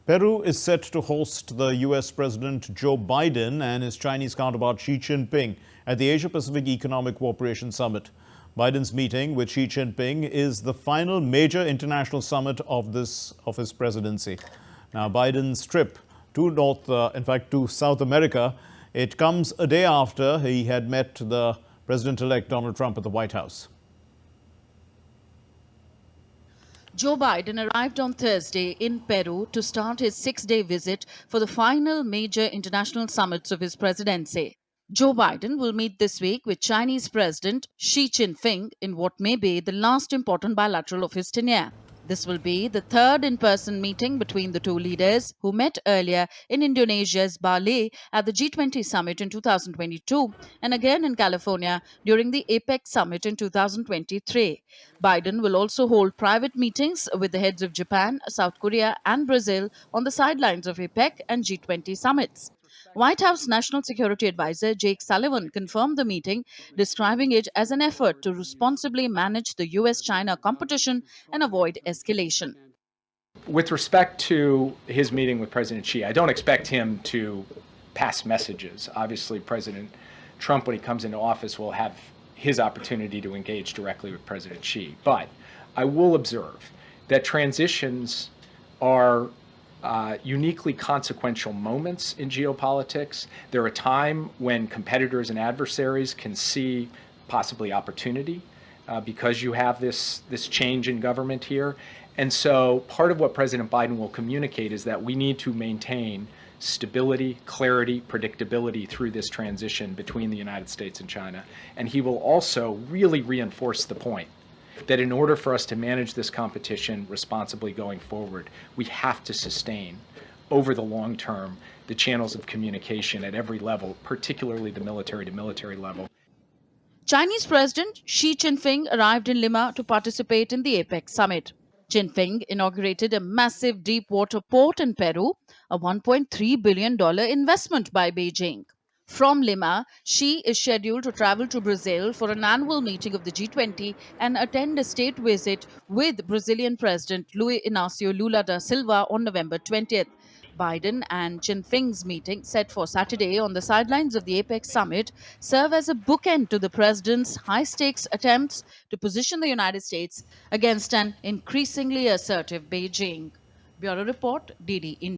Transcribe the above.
Peru is set to host the U.S. President Joe Biden and his Chinese counterpart Xi Jinping at the Asia-Pacific Economic Cooperation Summit. Biden's meeting with Xi Jinping is the final major international summit of his presidency. Now, Biden's trip to South America, it comes a day after he had met the President-elect Donald Trump at the White House. Joe Biden arrived on Thursday in Peru to start his 6-day visit for the final major international summits of his presidency. Joe Biden will meet this week with Chinese President Xi Jinping in what may be the last important bilateral of his tenure. This will be the third in-person meeting between the two leaders, who met earlier in Indonesia's Bali at the G20 summit in 2022 and again in California during the APEC Summit in 2023. Biden will also hold private meetings with the heads of Japan, South Korea and Brazil on the sidelines of APEC and G20 summits. White House National Security Advisor Jake Sullivan confirmed the meeting, describing it as an effort to responsibly manage the U.S. China competition and avoid escalation. With respect to his meeting with President Xi, I don't expect him to pass messages. Obviously, President Trump, when he comes into office, will have his opportunity to engage directly with President Xi. But I will observe that transitions are uniquely consequential moments in geopolitics. They're a time when competitors and adversaries can see possibly opportunity because you have this change in government here. And so part of what President Biden will communicate is that we need to maintain stability, clarity, predictability through this transition between the United States and China. And he will also really reinforce the point that in order for us to manage this competition responsibly going forward, we have to sustain over the long term the channels of communication at every level, particularly the military-to-military level. Chinese President Xi Jinping arrived in Lima to participate in the APEC Summit. Jinping inaugurated a massive deep-water port in Peru, a $1.3 billion investment by Beijing. From Lima, Xi is scheduled to travel to Brazil for an annual meeting of the G20 and attend a state visit with Brazilian President Luiz Inácio Lula da Silva on November 20th. Biden and Jinping's meeting, set for Saturday on the sidelines of the APEC Summit, serve as a bookend to the president's high-stakes attempts to position the United States against an increasingly assertive Beijing. Bureau Report, DD India.